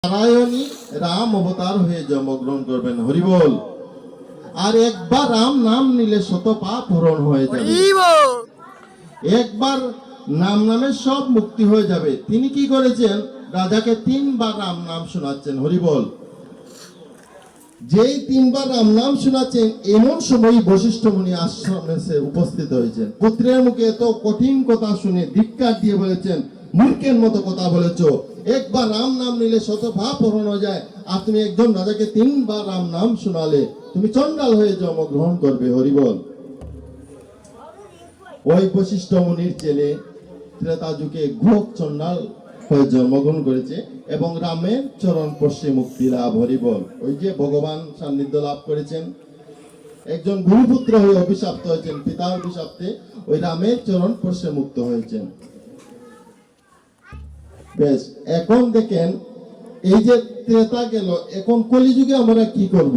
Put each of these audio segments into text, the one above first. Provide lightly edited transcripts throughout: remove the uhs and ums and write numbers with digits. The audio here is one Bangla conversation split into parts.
নারায়ণী রাম অবতার হয়ে জন্মগ্রহণ করবেন, হরিবল। আর একবার রাম নাম নিলে শত পাপ হরণ হয়ে যাবে, একবার নাম নামে সব মুক্তি হয়ে যাবে। তিনি কি করেছেন, রাজাকে 3বার রাম নাম শোনাচ্ছেন, হরিবল। যেই 3বার রাম নাম শোনাচ্ছেন, এমন সময় বশিষ্ঠ মুনি আশ্রমে এসে উপস্থিত হয়েছেন। পুত্রের মুখে এত কঠিন কথা শুনে ধিক্কার দিয়ে বলেছেন, মূর্খের মতো কথা বলেছ, একবার রাম নাম নিলে শত পাপ হরণ হয়ে যায়, আর তুমি একজন রাজাকে 3বার রাম নাম শোনালে, তুমি চন্ডাল হয়ে জন্মগ্রহণ করবে, হরিবল। ওই বশিষ্ঠ মুনির ছেলে ত্রেতা যুগে ঘোক চন্ডাল হয়ে জন্মগ্রহণ করেছে এবং রামের চরণ স্পর্শে মুক্তি লাভ, হরিবল। ওই যে ভগবান সান্নিধ্য লাভ করেছেন, একজন গুরুপুত্র হয়ে অভিশপ্ত হয়েছেন, পিতা অভিশাপ্তে ওই রামের চরণ স্পর্শে মুক্ত হয়েছেন। বেশ, এখন দেখেন এই যে ত্রেতা গেল, এখন কলিযুগে আমরা কি করব?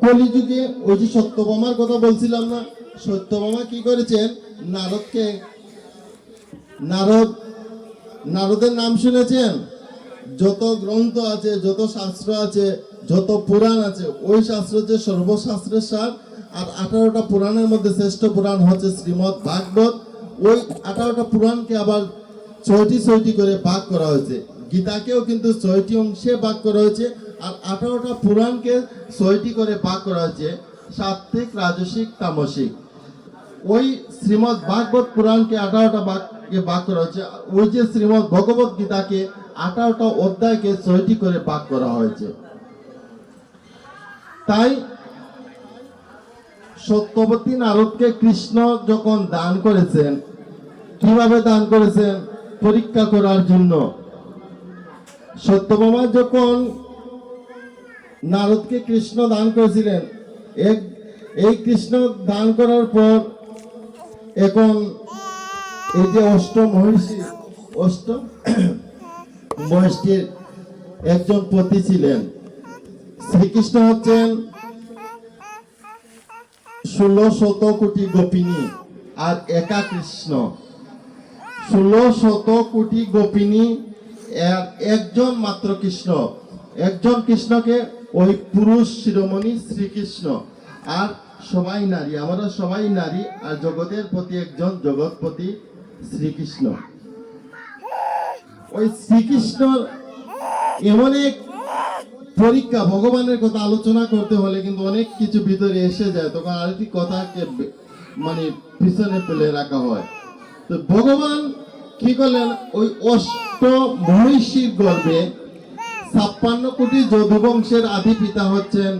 কলিযুগে ওই যে সত্যভামার কথা বলছিলাম না, সত্যভামা কি করেছেন, নারদের নাম শুনেছেন? যত গ্রন্থ আছে, যত শাস্ত্র আছে, যত পুরাণ আছে, ওই শাস্ত্র যে সর্বশাস্ত্রের সার। আর 18টা পুরাণের মধ্যে শ্রেষ্ঠ পুরাণ হচ্ছে শ্রীমদ্ ভাগবত। ওই 18টা পুরাণকে আবার 6টি করে ভাগ করা হয়েছে। গীতাকেও কিন্তু 6টি অংশে ভাগ করা হয়েছে, আর 18টা পুরাণকে 6টি করে ভাগ করা হয়েছে, সাত্ত্বিক, রাজসিক, তামসিক। ওই শ্রীমদ্ ভাগবত পুরাণকে 18টা ভাগে ভাগ করা হয়েছে। ওই যে শ্রীমদ্ ভগবত গীতাকে 18টা অধ্যায়কে 6টি করে ভাগ করা হয়েছে। তাই সত্যবতী নারদকে কৃষ্ণ যখন দান করেছেন, কিভাবে দান করেছেন? পরীক্ষা করার জন্য। সত্যভামা যখন নারদকে কৃষ্ণ দান করেছিলেন, এই কৃষ্ণ দান করার পর এখন এই যে অষ্টম মহিষীর একজন পতি ছিলেন। শ্রীকৃষ্ণ হচ্ছেন 16 কোটি গোপিনী আর একা কৃষ্ণ। 16 কোটি গোপিনী একজন মাত্র কৃষ্ণ। একজন কৃষ্ণকে ওই পুরুষ শিরোমণি শ্রীকৃষ্ণ, আর সবাই নারী। আমরা সবাই নারী, আর জগতের প্রতি একজন জগৎপতি শ্রীকৃষ্ণ। ওই শ্রীকৃষ্ণ এমন এক পরীক্ষা। ভগবানের কথা আলোচনা করতে হলে কিন্তু অনেক কিছু ভিতরে এসে যায়, তখন আরেকটি কথাকে মানে পিছনে ফেলে রাখা হয়। তো ভগবান কি করলেন, ওই মহিষীর গর্ভে 56 কোটি যদুবংশের আদি পিতা হচ্ছেন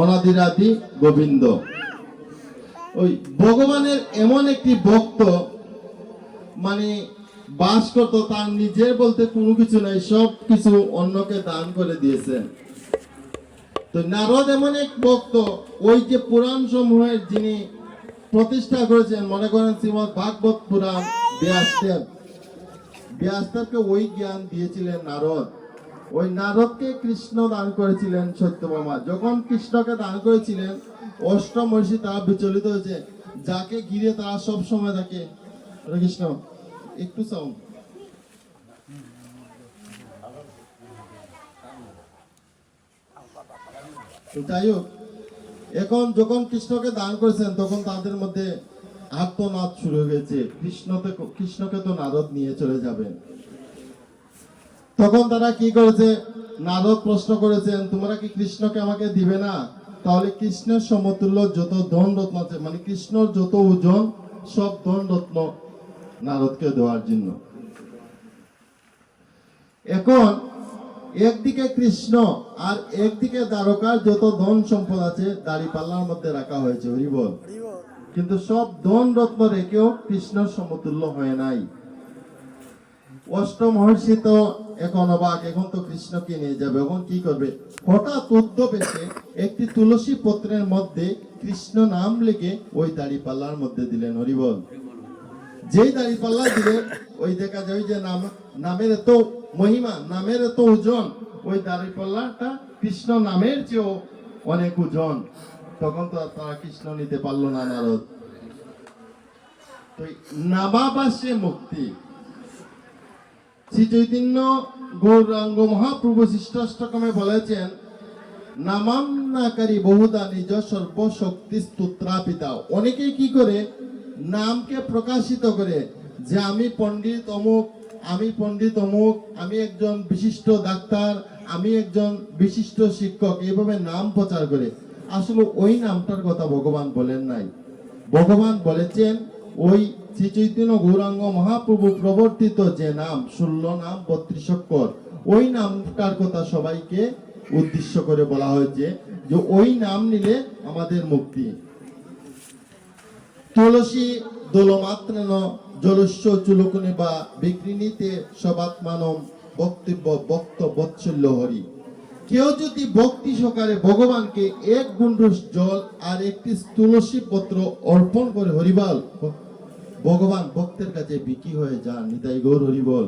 অনাদিরাদি গোবিন্দ। ওই ভগবানের এমন একটি ভক্ত মানে বাস করত, তার নিজের বলতে কোনো কিছু নাই, সব কিছু অন্যকে দান করে দিয়েছেন। তো নারদ এমন এক ভক্ত, ওই যে পুরাণ সমূহের যিনি প্রতিষ্ঠা করেছেন, মনে করেন শ্রীমদ্ ভাগবত পুরাণ, ব্যাসদেবকে ওই জ্ঞান দিয়েছিলেন নারদ। ওই নারদকে কৃষ্ণ দান করেছিলেন সত্যভামা। যখন কৃষ্ণকে দান করেছিলেন, অষ্টম মহিষী তারা বিচলিত হয়েছে, যাকে ঘিরে তারা সব সময় থাকে। কৃষ্ণ একটু সাউন্ড। যাই হোক, এখন যখন কৃষ্ণকে দান করেছেন, তখন তাদের মধ্যে আর্তনাদ শুরু হয়ে গেছে, কৃষ্ণকে তো নারদ নিয়ে চলে যাবেন। তখন তারা কি করেছে, নারদ প্রশ্ন করেছেন, তোমরা কি কৃষ্ণকে আমাকে দিবে না? তাহলে কৃষ্ণের সমতুল্য যত ধন রত্ন আছে, মানে কৃষ্ণর যত ওজন, সব ধন রত্ন নারদকে দেওয়ার জন্য। এখন একদিকে কৃষ্ণ আর একদিকে দ্বারকার যত ধন সম্পদ আছে দাড়িপাল্লার মধ্যে রাখা হয়েছে, হরিবল। কিন্তু সব ধন রত্ন রেখেও কৃষ্ণর সমতুল্য হয় নাই। অষ্টম মহর্ষি তো এখন অবাক, এখন তো কৃষ্ণকে নিয়ে যাবে, এখন কি করবে? হঠাৎ উদ্যোগ এসে একটি তুলসী পত্রের মধ্যে কৃষ্ণ নাম লিখে ওই দাড়িপাল্লার মধ্যে দিলেন, হরিবল। যেই দাড়িপাল্লা দিলেন, ওই দেখা যায় যে নামের এত মহিমা, নামের এত ওজন, ওই দাড়িপাল্লাটা কৃষ্ণ নামের চেয়েও অনেক ওজন। তখন তো তারা কৃষ্ণ নিতে পারলো না, নারদ। তো নামাবাসে মুক্তি। শ্রী চৈতন্য গৌরাঙ্গ মহাপ্রভু সৃষ্টাষ্টকমে বলেছেন, নামান্নাকারী বহুদা নিজ সর্বশক্তি স্তোত্রাপিতা। অনেকে কি করে নামকে প্রকাশিত করে যে আমি পণ্ডিত অমুক, আমি পণ্ডিত অমুক, আমি একজন বিশিষ্ট ডাক্তার, আমি একজন বিশিষ্ট শিক্ষক, এইভাবে নাম প্রচার করে। আসলে ওই নামটার কথা ভগবান বলেন নাই। ভগবান বলেছেন ওই শ্রী চৈতন্য গৌরাঙ্গ মহাপ্রভু প্রবর্তিত যে নাম 16 নাম 32 অক্ষর, ওই নামটার কথা সবাইকে উদ্দেশ্য করে বলা হয়েছে যে ওই নাম নিলে আমাদের মুক্তি। তুলসী দোলমাত্রেন জলস্য চুলকুনি বা বিক্রিনীতে সবাত্মানম বক্তব্য বক্ত বৎসল্য হরি। কেউ যদি ভক্তি সহকারে ভগবানকে এক গুণ্ডুস জল আর একটি তুলসী পত্র অর্পণ করে হরিবল, ভগবান ভক্তের কাছে বিকি হয়ে যান। নিতাই গৌর হরিবল।